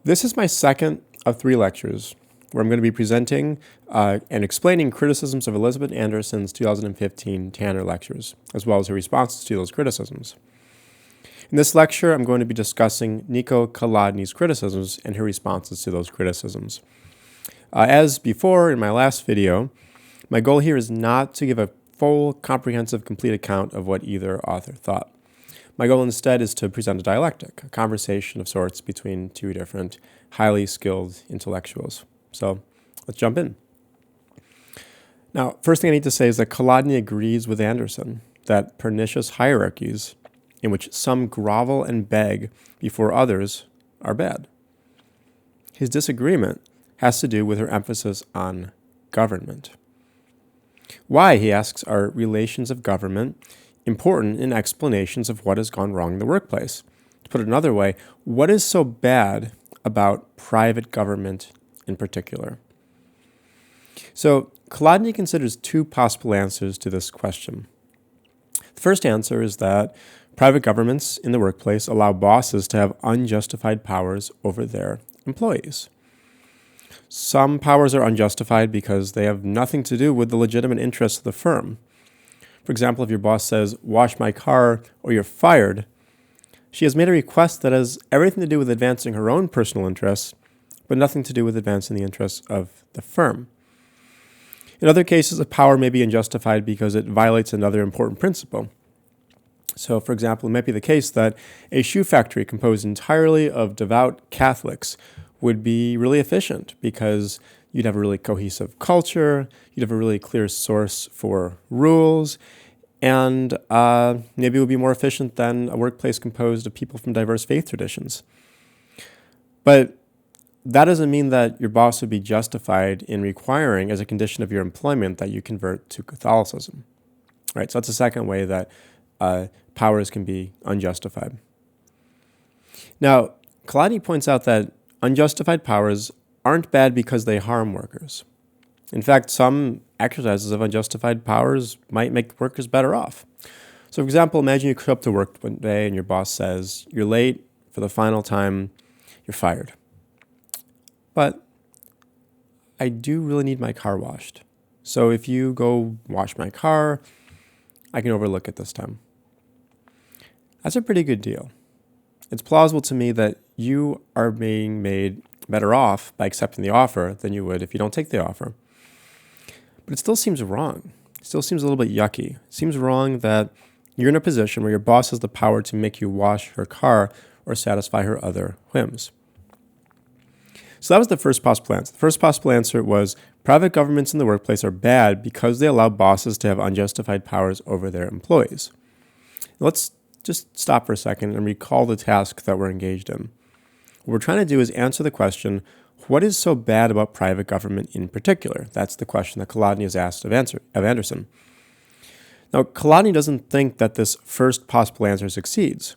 This is my second of 3 lectures where I'm going to be presenting and explaining criticisms of Elizabeth Anderson's 2015 Tanner lectures, as well as her responses to those criticisms. In this lecture, I'm going to be discussing Nico Kolodny's criticisms and her responses to those criticisms. As before in my last video, my goal here is not to give a full, comprehensive, complete account of what either author thought. My goal instead is to present a dialectic, a conversation of sorts between two different highly skilled intellectuals. So let's jump in. Now, first thing I need to say is that Kolodny agrees with Anderson that pernicious hierarchies in which some grovel and beg before others are bad. His disagreement has to do with her emphasis on government. Why, he asks, are relations of government important in explanations of what has gone wrong in the workplace? To put it another way, what is so bad about private government in particular? So Kolodny considers two possible answers to this question. The first answer is that private governments in the workplace allow bosses to have unjustified powers over their employees. Some powers are unjustified because they have nothing to do with the legitimate interests of the firm. For example, if your boss says, "Wash my car," or "You're fired," she has made a request that has everything to do with advancing her own personal interests, but nothing to do with advancing the interests of the firm. In other cases, a power may be unjustified because it violates another important principle. So, for example, it might be the case that a shoe factory composed entirely of devout Catholics would be really efficient because you'd have a really cohesive culture, you'd have a really clear source for rules, and maybe it would be more efficient than a workplace composed of people from diverse faith traditions. But that doesn't mean that your boss would be justified in requiring, as a condition of your employment, that you convert to Catholicism. Right? So that's the second way that powers can be unjustified. Now, Kolodny points out that unjustified powers aren't bad because they harm workers. In fact, some exercises of unjustified powers might make workers better off. So, for example, imagine you show up to work one day and your boss says, "You're late for the final time, you're fired. But I do really need my car washed. So if you go wash my car, I can overlook it this time." That's a pretty good deal. It's plausible to me that you are being made better off by accepting the offer than you would if you don't take the offer. But it still seems wrong. It still seems a little bit yucky. It seems wrong that you're in a position where your boss has the power to make you wash her car or satisfy her other whims. So that was the first possible answer. The first possible answer was private governments in the workplace are bad because they allow bosses to have unjustified powers over their employees. Let's just stop for a second and recall the task that we're engaged in. What we're trying to do is answer the question, what is so bad about private government in particular? That's the question that Kolodny has asked of Anderson. Now, Kolodny doesn't think that this first possible answer succeeds.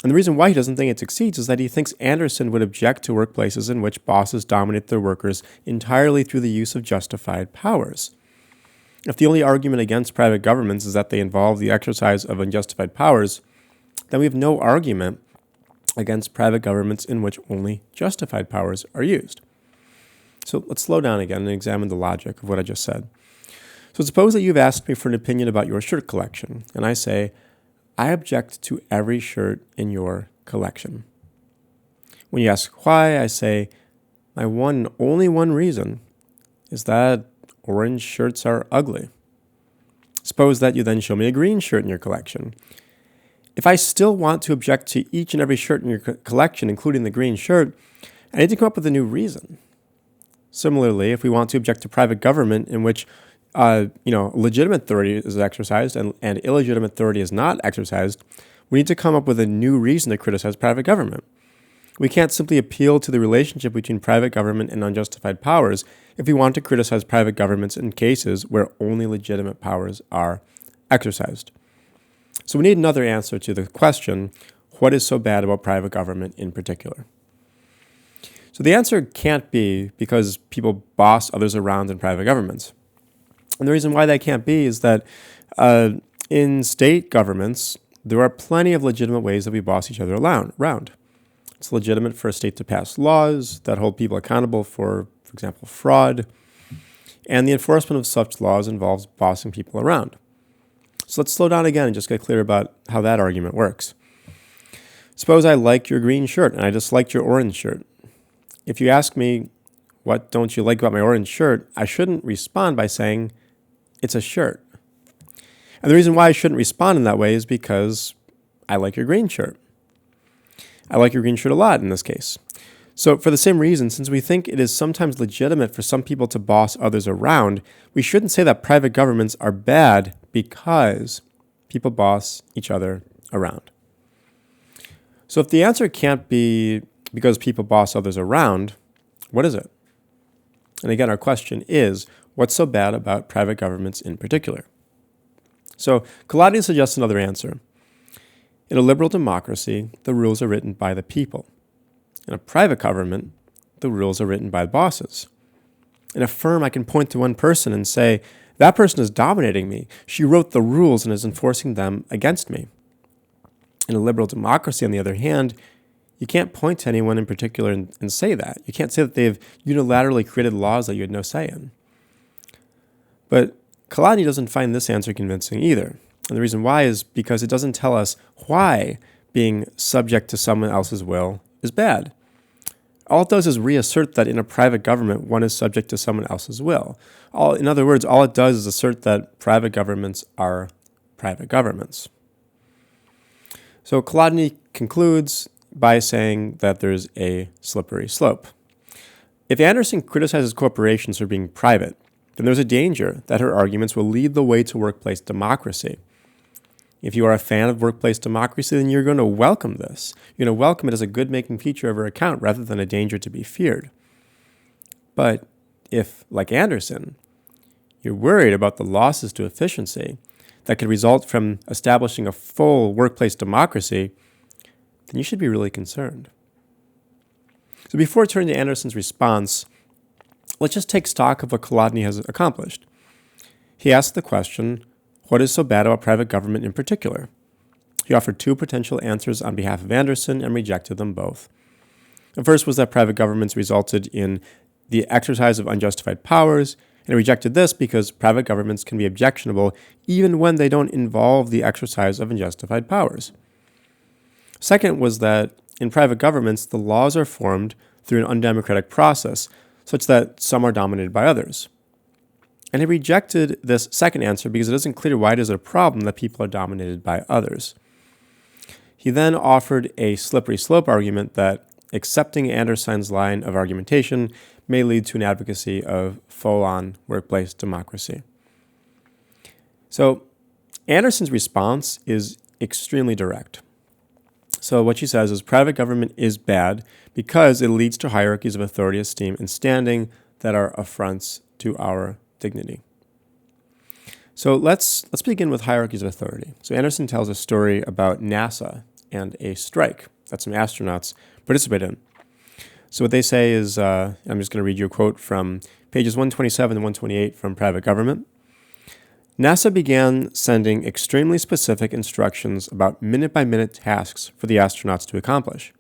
And the reason why he doesn't think it succeeds is that he thinks Anderson would object to workplaces in which bosses dominate their workers entirely through the use of justified powers. If the only argument against private governments is that they involve the exercise of unjustified powers, then we have no argument against private governments in which only justified powers are used. So let's slow down again and examine the logic of what I just said. So suppose that you've asked me for an opinion about your shirt collection, and I say, "I object to every shirt in your collection." When you ask why, I say, my only one reason is that orange shirts are ugly. Suppose that you then show me a green shirt in your collection. If I still want to object to each and every shirt in your collection, including the green shirt, I need to come up with a new reason. Similarly, if we want to object to private government in which legitimate authority is exercised and illegitimate authority is not exercised, we need to come up with a new reason to criticize private government. We can't simply appeal to the relationship between private government and unjustified powers if we want to criticize private governments in cases where only legitimate powers are exercised. So we need another answer to the question, what is so bad about private government in particular? So the answer can't be because people boss others around in private governments. And the reason why that can't be is that in state governments, there are plenty of legitimate ways that we boss each other around. It's legitimate for a state to pass laws that hold people accountable for example, fraud. And the enforcement of such laws involves bossing people around. So let's slow down again and just get clear about how that argument works. Suppose I liked your green shirt and I disliked your orange shirt. If you ask me, what don't you like about my orange shirt? I shouldn't respond by saying, it's a shirt. And the reason why I shouldn't respond in that way is because I like your green shirt. I like your green shirt a lot in this case. So for the same reason, since we think it is sometimes legitimate for some people to boss others around, we shouldn't say that private governments are bad because people boss each other around. So if the answer can't be because people boss others around, what is it? And again, our question is, what's so bad about private governments in particular? So Kolodny suggests another answer. In a liberal democracy, the rules are written by the people. In a private government, the rules are written by the bosses. In a firm, I can point to one person and say, that person is dominating me. She wrote the rules and is enforcing them against me. In a liberal democracy, on the other hand, you can't point to anyone in particular and say that. You can't say that they've unilaterally created laws that you had no say in. But Kolodny doesn't find this answer convincing either. And the reason why is because it doesn't tell us why being subject to someone else's will is bad. All it does is reassert that in a private government, one is subject to someone else's will. In other words, all it does is assert that private governments are private governments. So Kolodny concludes by saying that there's a slippery slope. If Anderson criticizes corporations for being private, then there's a danger that her arguments will lead the way to workplace democracy. If you are a fan of workplace democracy, then you're going to welcome this. You're going to welcome it as a good-making feature of her account rather than a danger to be feared. But if, like Anderson, you're worried about the losses to efficiency that could result from establishing a full workplace democracy, then you should be really concerned. So before turning to Anderson's response, let's just take stock of what Kolodny has accomplished. He asked the question, what is so bad about private government in particular? He offered two potential answers on behalf of Anderson and rejected them both. The first was that private governments resulted in the exercise of unjustified powers, and he rejected this because private governments can be objectionable even when they don't involve the exercise of unjustified powers. Second was that in private governments, the laws are formed through an undemocratic process, such that some are dominated by others. And he rejected this second answer because it isn't clear why it is a problem that people are dominated by others. He then offered a slippery slope argument that accepting Anderson's line of argumentation may lead to an advocacy of full-on workplace democracy. So Anderson's response is extremely direct. So what she says is private government is bad because it leads to hierarchies of authority, esteem, and standing that are affronts to our dignity. So let's begin with hierarchies of authority. So Anderson tells a story about NASA and a strike that some astronauts participate in. So what they say is, I'm just going to read you a quote from pages 127 and 128 from Private Government. NASA began sending extremely specific instructions about minute-by-minute tasks for the astronauts to accomplish.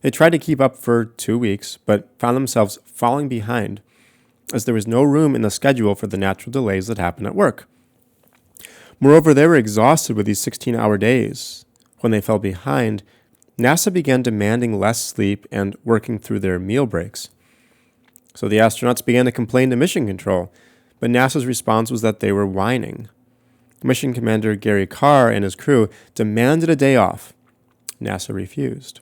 They tried to keep up for 2 weeks, but found themselves falling behind as there was no room in the schedule for the natural delays that happen at work. Moreover, they were exhausted with these 16-hour days. When they fell behind, NASA began demanding less sleep and working through their meal breaks. So the astronauts began to complain to Mission Control, but NASA's response was that they were whining. Mission Commander Gary Carr and his crew demanded a day off. NASA refused.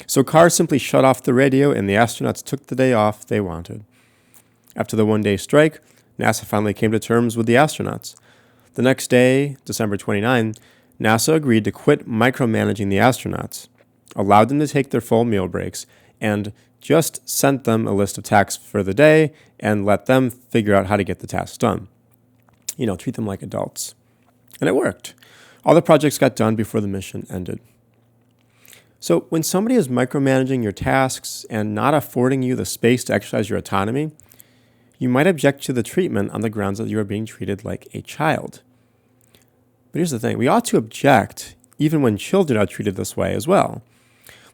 So Carr simply shut off the radio and the astronauts took the day off they wanted. After the one-day strike, NASA finally came to terms with the astronauts. The next day, December 29, NASA agreed to quit micromanaging the astronauts, allowed them to take their full meal breaks, and just sent them a list of tasks for the day and let them figure out how to get the tasks done. Treat them like adults. And it worked. All the projects got done before the mission ended. So when somebody is micromanaging your tasks and not affording you the space to exercise your autonomy, you might object to the treatment on the grounds that you are being treated like a child. But here's the thing. We ought to object even when children are treated this way as well.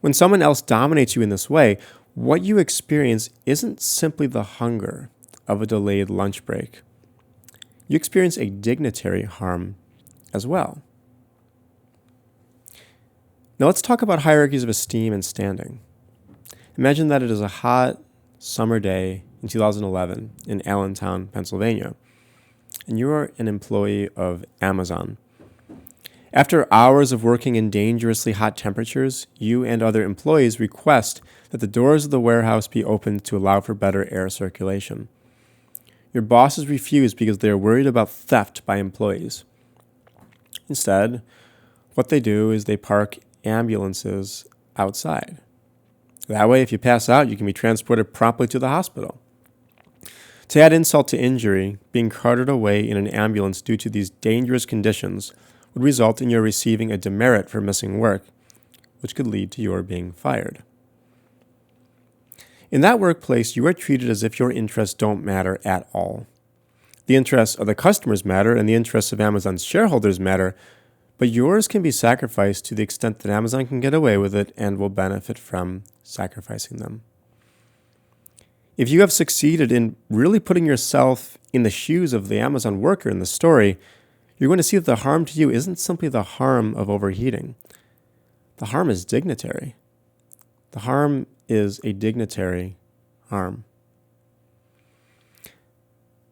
When someone else dominates you in this way, what you experience isn't simply the hunger of a delayed lunch break. You experience a dignitary harm as well. Now let's talk about hierarchies of esteem and standing. Imagine that it is a hot summer day in 2011 in Allentown, Pennsylvania, and you are an employee of Amazon. After hours of working in dangerously hot temperatures, you and other employees request that the doors of the warehouse be opened to allow for better air circulation. Your bosses refuse because they are worried about theft by employees. Instead, what they do is they park ambulances outside. That way, if you pass out, you can be transported promptly to the hospital. To add insult to injury, being carted away in an ambulance due to these dangerous conditions would result in your receiving a demerit for missing work, which could lead to your being fired. In that workplace, you are treated as if your interests don't matter at all. The interests of the customers matter and the interests of Amazon's shareholders matter, but yours can be sacrificed to the extent that Amazon can get away with it and will benefit from sacrificing them. If you have succeeded in really putting yourself in the shoes of the Amazon worker in the story, you're going to see that the harm to you isn't simply the harm of overheating. The harm is dignitary. The harm is a dignitary harm.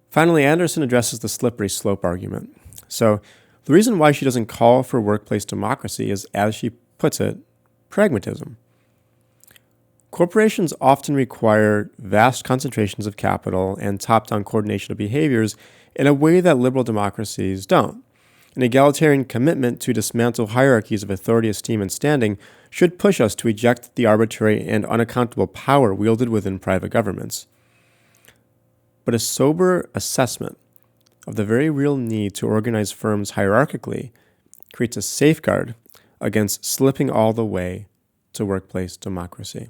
Finally, Anderson addresses the slippery slope argument. So, the reason why she doesn't call for workplace democracy is, as she puts it, pragmatism. Corporations often require vast concentrations of capital and top-down coordination of behaviors in a way that liberal democracies don't. An egalitarian commitment to dismantle hierarchies of authority, esteem, and standing should push us to reject the arbitrary and unaccountable power wielded within private governments. But a sober assessment of the very real need to organize firms hierarchically creates a safeguard against slipping all the way to workplace democracy.